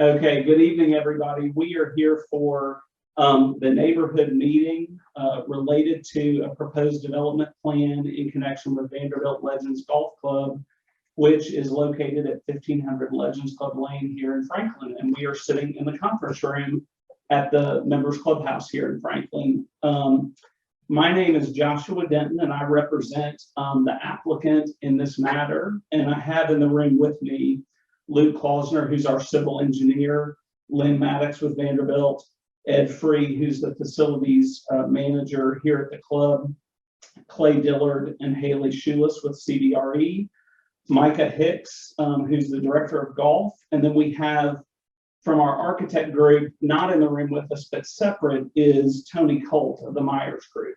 Okay, good evening, everybody. We are here for the neighborhood meeting related to a proposed development plan in connection with Vanderbilt Legends Golf Club, which is located at 1500 Legends Club Lane here in Franklin. And we are sitting in the conference room at the members clubhouse here in Franklin. My name is Joshua Denton, and I represent the applicant in this matter. And I have in the room with me Luke Klausner, who's our civil engineer, Lynn Maddox with Vanderbilt, Ed Free, who's the facilities manager here at the club, Clay Dillard and Haley Schulis with CBRE, Micah Hicks, who's the director of golf, and then we have from our architect group, not in the room with us, but separate, is Tony Colt of the Myers Group.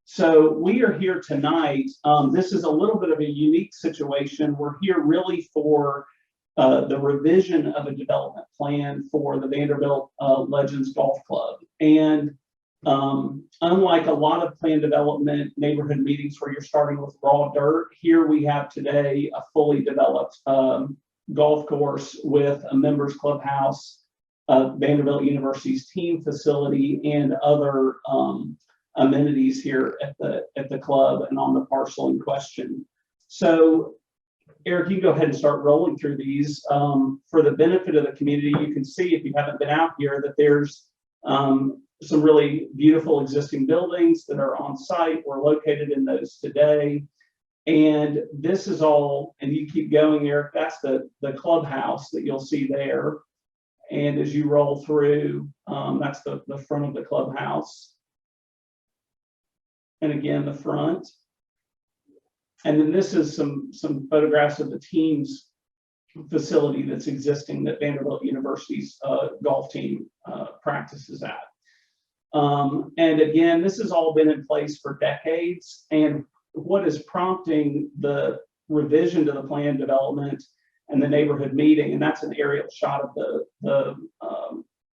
So we are here tonight. This is a little bit of a unique situation. We're here really for the revision of a development plan for the Vanderbilt Legends Golf Club. And unlike a lot of plan development neighborhood meetings where you're starting with raw dirt, here we have today a fully developed golf course with a members clubhouse, Vanderbilt University's team facility, and other amenities here at the club and on the parcel in question. So Eric, you can go ahead and start rolling through these. For the benefit of the community, you can see, if you haven't been out here, that there's some really beautiful existing buildings that are on site. We're located in those today. And this is all, and you keep going, Eric, that's the clubhouse that you'll see there. And as you roll through, that's the front of the clubhouse. And again, the front. And then this is some photographs of the team's facility that's existing that Vanderbilt University's golf team practices at. And again, this has all been in place for decades. And what is prompting the revision to the plan development and the neighborhood meeting, and that's an aerial shot of the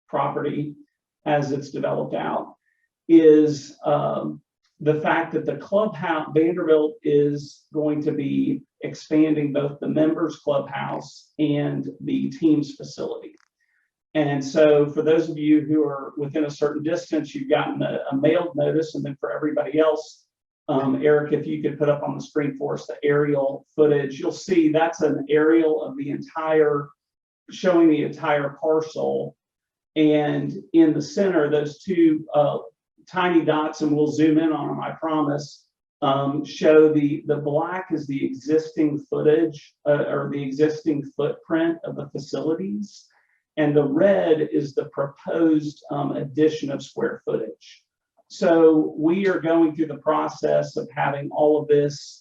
property as it's developed out, is the fact that the clubhouse, Vanderbilt is going to be expanding both the members clubhouse and the team's facility. And so for those of you who are within a certain distance, you've gotten a mailed notice. And then for everybody else, Eric, if you could put up on the screen for us the aerial footage, you'll see that's an aerial of the entire, showing the entire parcel. And in the center, those two tiny dots, and we'll zoom in on them, I promise, show the black is the existing footage or the existing footprint of the facilities, and the red is the proposed addition of square footage. So we are going through the process of having all of this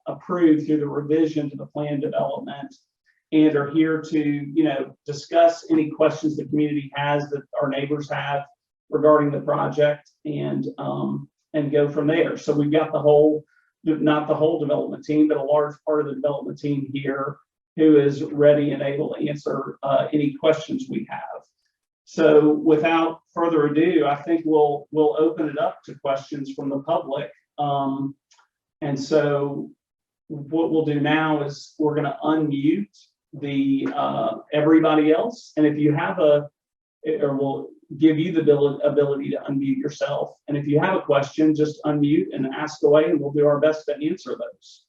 approved through the revision to the plan development, and are here to discuss any questions the community has that our neighbors have regarding the project, and go from there. So we've got the whole, not the whole development team, but a large part of the development team here who is ready and able to answer any questions we have. So without further ado, I think we'll open it up to questions from the public. And so what we'll do now is we're going to unmute the everybody else, and if you have we'll give you the ability to unmute yourself. And if you have a question, just unmute and ask away, and we'll do our best to answer those.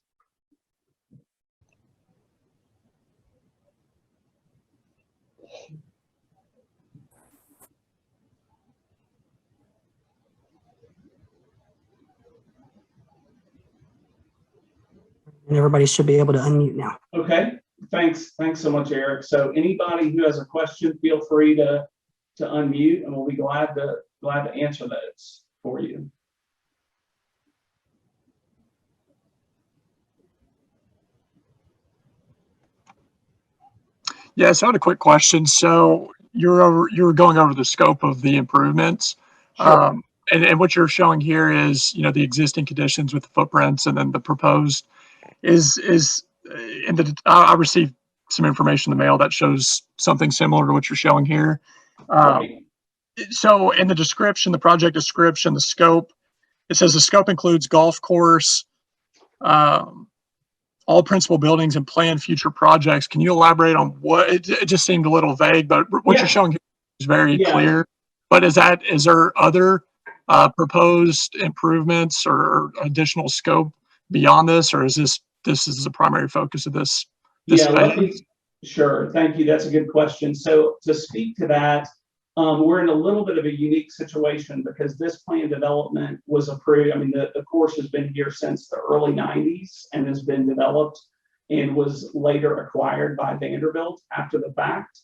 And everybody should be able to unmute now. Okay, thanks so much, Eric. So anybody who has a question, feel free to unmute, and we'll be glad to answer those for you. Yeah, so I had a quick question. So you were going over the scope of the improvements, Sure. and what you're showing here is the existing conditions with the footprints, and then the proposed is in the. I received some information in the mail that shows something similar to what you're showing here. Right. So in the description, the project description, the scope, it says the scope includes golf course, all principal buildings and plan future projects. Can you elaborate on what, it just seemed a little vague, but what Yeah. you're showing here is very Yeah. clear. But is there other proposed improvements or additional scope beyond this, or is this is the primary focus of this Yeah, phase? sure. Thank you. That's a good question. So to speak to that, we're in a little bit of a unique situation because this plan development was approved. I mean, the course has been here since the early 90s and has been developed and was later acquired by Vanderbilt after the fact.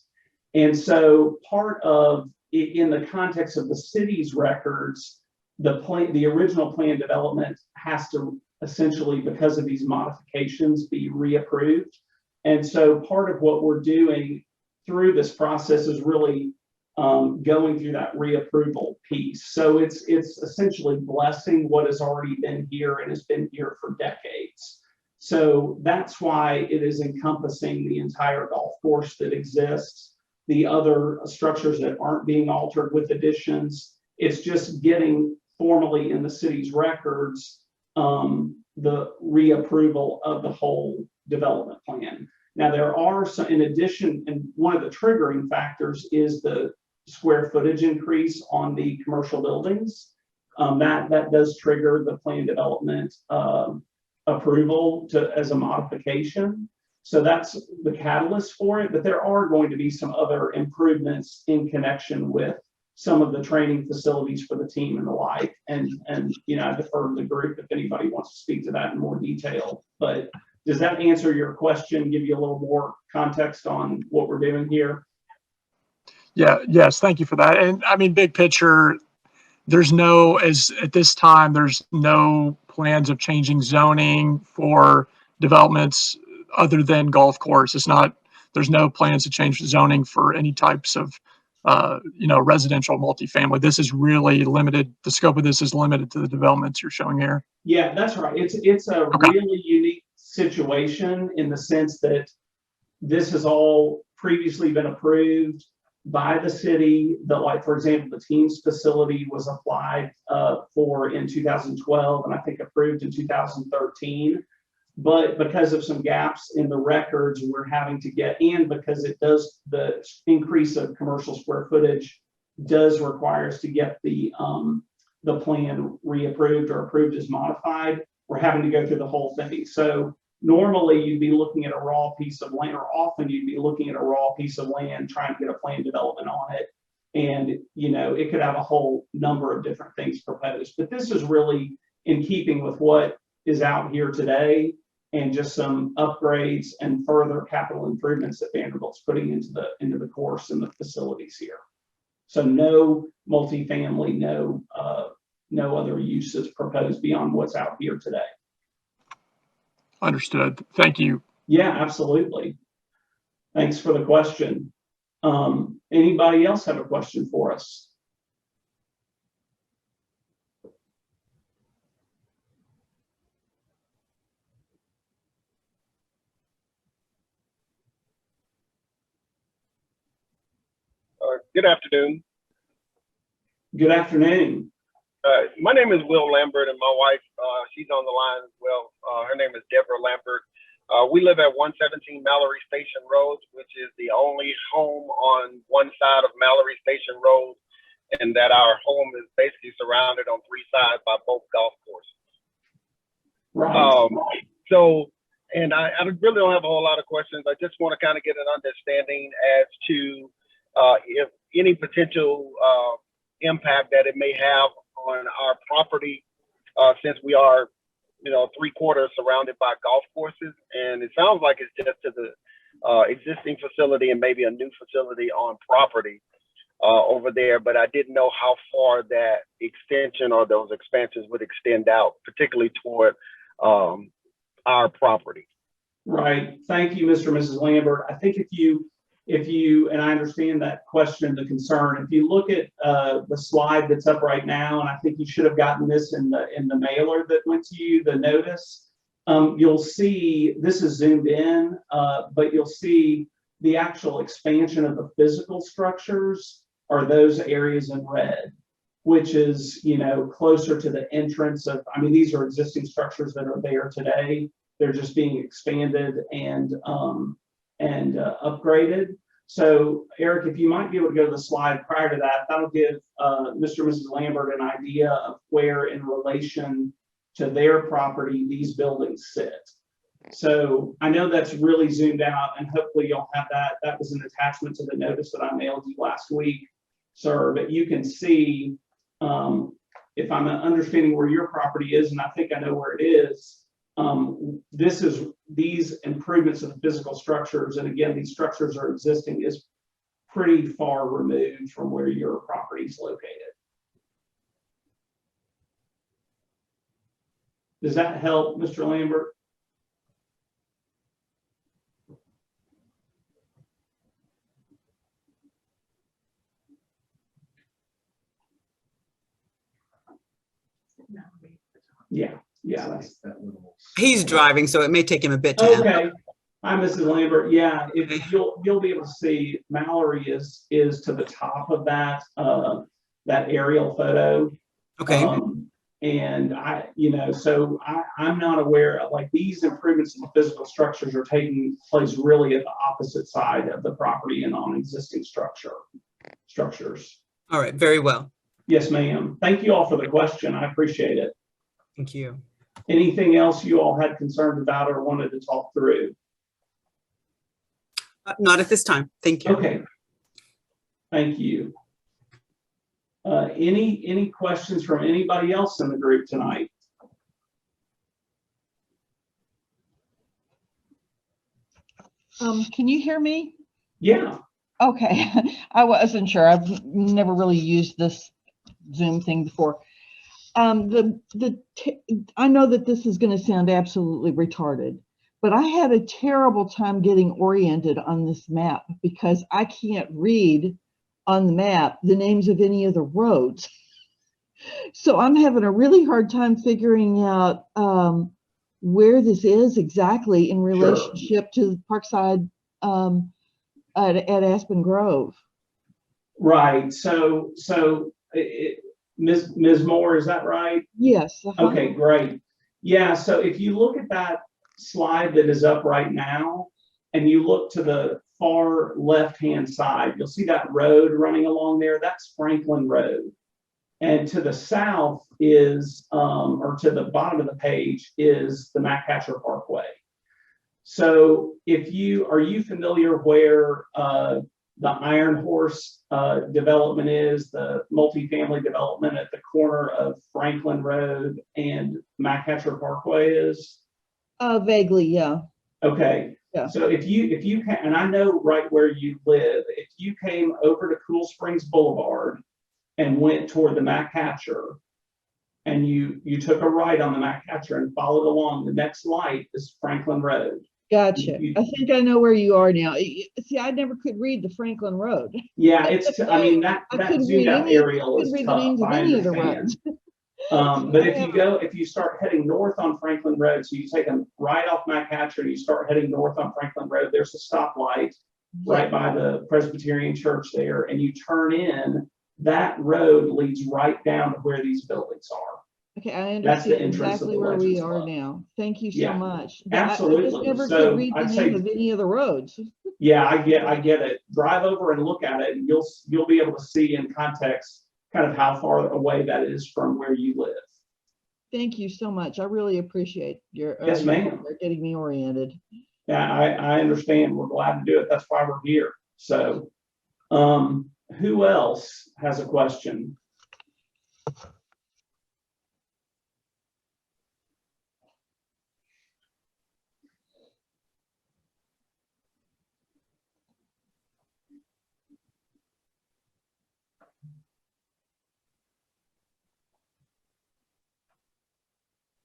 And so part of, in the context of the city's records, the original plan development has to essentially, because of these modifications, be reapproved. And so part of what we're doing through this process is really going through that reapproval piece. So it's essentially blessing what has already been here and has been here for decades. So that's why it is encompassing the entire golf course that exists, the other structures that aren't being altered with additions. It's just getting formally in the city's records the reapproval of the whole development plan. Now there are some, in addition, and one of the triggering factors is the square footage increase on the commercial buildings. That does trigger the plan development approval as a modification. So that's the catalyst for it, but there are going to be some other improvements in connection with some of the training facilities for the team and the like. And you know, I defer to the group if anybody wants to speak to that in more detail. But does that answer your question, give you a little more context on what we're doing here? Yeah, yes, thank you for that. And I mean, big picture, at this time, there's no plans of changing zoning for developments other than golf course. There's no plans to change zoning for any types of, residential multifamily. This is really limited. The scope of this is limited to the developments you're showing here. Yeah, that's right. It's a really unique situation in the sense that this has all previously been approved by the city. Like, for example, the team's facility was applied for in 2012 and I think approved in 2013. But because of some gaps in the records we're having to get in, because the increase of commercial square footage does require us to get the plan reapproved or approved as modified, we're having to go through the whole thing. So normally you'd be looking at a raw piece of land, or often you'd be looking at a raw piece of land, trying to get a plan development on it. And, you know, it could have a whole number of different things proposed, but this is really in keeping with what is out here today and just some upgrades and further capital improvements that Vanderbilt's putting into the course and the facilities here. So no multifamily, no other uses proposed beyond what's out here today. Understood. Thank you. Yeah, absolutely. Thanks for the question. Anybody else have a question for us? Good afternoon. Good afternoon. My name is Will Lambert, and my wife, she's on the line as well. Her name is Deborah Lambert. We live at 117 Mallory Station Road, which is the only home on one side of Mallory Station Road, and that our home is basically surrounded on three sides by both golf courses. Right. And I really don't have a whole lot of questions. I just want to kind of get an understanding as to if any potential impact that it may have on our property, since we are, 3/4 surrounded by golf courses. And it sounds like it's just to the existing facility and maybe a new facility on property over there. But I didn't know how far that extension or those expansions would extend out, particularly toward our property. Right. Thank you, Mr. and Mrs. Lambert. I think if you, and I understand that question, the concern, if you look at the slide that's up right now, and I think you should have gotten this in the mailer that went to you, the notice, you'll see, this is zoomed in, but you'll see the actual expansion of the physical structures are those areas in red, which is, closer to the entrance of, I mean, these are existing structures that are there today. they're just being expanded and upgraded. So Eric, if you might be able to go to the slide prior to that, that'll give Mr. and Mrs. Lambert an idea of where in relation to their property these buildings sit. So I know that's really zoomed out, and hopefully you'll have that. That was an attachment to the notice that I mailed you last week, sir. But you can see, if I'm understanding where your property is, and I think I know where it is, these improvements of the physical structures, and again, these structures are existing, is pretty far removed from where your property is located. Does that help, Mr. Lambert? Yeah, that's He's driving, so it may take him a bit to answer. okay. Hi, Mrs. Lambert. Yeah, if you'll be able to see Mallory is to the top of that that aerial photo. Okay. And I'm not aware of, like, these improvements in the physical structures are taking place really at the opposite side of the property and on existing structures. All right. Very well. Yes, ma'am. Thank you all for the question. I appreciate it. Thank you. Anything else you all had concerns about or wanted to talk through? Not at this time. Thank you. Okay. Thank you. Any questions from anybody else in the group tonight? Can you hear me? Yeah. Okay, I wasn't sure. I've never really used this Zoom thing before. I know that this is going to sound absolutely retarded, but I had a terrible time getting oriented on this map because I can't read on the map the names of any of the roads. So I'm having a really hard time figuring out where this is exactly in relationship to Parkside at Aspen Grove. Right. So Ms. Moore, is that right? Yes. Okay, great. Yeah. So if you look at that slide that is up right now, and you look to the far left-hand side, you'll see that road running along there. That's Franklin Road. And to the south is, or to the bottom of the page, is the MacHatcher Parkway. So are you familiar where the Iron Horse development is, the multifamily development at the corner of Franklin Road and MacHatcher Parkway is? Vaguely, yeah. Okay. Yeah. So if you can, and I know right where you live, if you came over to Cool Springs Boulevard and went toward the MacHatcher, and you took a right on the MacHatcher and followed along, the next light is Franklin Road. Gotcha. I think I know where you are now. See, I never could read the Franklin Road. Yeah, I mean, that zoomed out aerial is read tough. the names of I any of the understand. roads. But if you start heading north on Franklin Road, so you take them right off MacHatcher and you start heading north on Franklin Road, there's a stoplight right by the Presbyterian Church there, and you turn in, that road leads right down to where these buildings are. Okay, I That's the understand entrance exactly of the where we Legends are Club. now. Thank you so Yeah, much. absolutely. I just never So could read the I'd name say- of any of the roads. Yeah, I get it. Drive over and look at it, and you'll be able to see in context kind of how far away that is from where you live. Thank you so much. I really appreciate your Yes, ma'am. getting me oriented. Yeah, I understand. We're glad to do it. That's why we're here. So, who else has a question?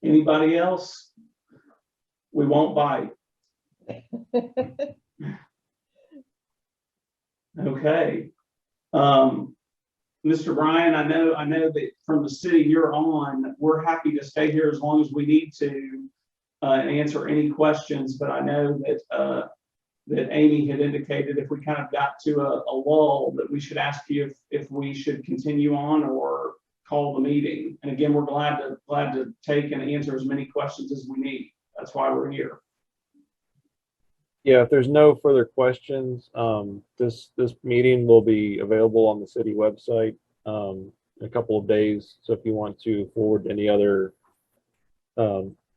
Anybody else? We won't bite. Okay. Mr. Bryan, I know that from the city you're on, we're happy to stay here as long as we need to answer any questions, but I know that that Amy had indicated if we kind of got to a lull, that we should ask you if we should continue on or call the meeting. And again, we're glad to take and answer as many questions as we need. that's why we're here. Yeah, if there's no further questions, this meeting will be available on the city website in a couple of days. So if you want to forward any other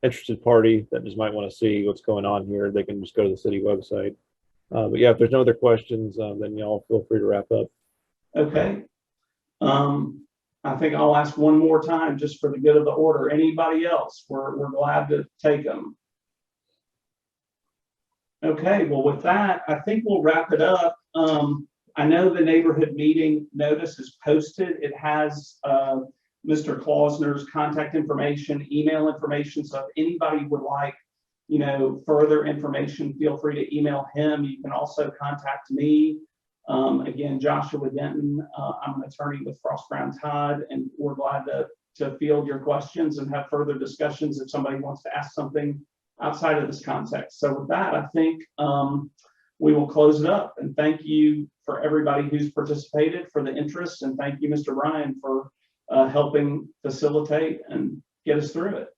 interested party that just might want to see what's going on here, they can just go to the city website. But yeah, if there's no other questions, then y'all feel free to wrap up. Okay. I think I'll ask one more time just for the good of the order. Anybody else? We're glad to take them. Okay, well, with that, I think we'll wrap it up. I know the neighborhood meeting notice is posted. It has Mr. Klausner's contact information, email information. So if anybody would like, you know, further information, feel free to email him. You can also contact me. Again, Joshua Denton. I'm an attorney with Frost Brown Todd, and we're glad to field your questions and have further discussions if somebody wants to ask something outside of this context. So with that, I think we will close it up. And thank you for everybody who's participated, for the interest, and thank you, Mr. Ryan, for helping facilitate and get us through it.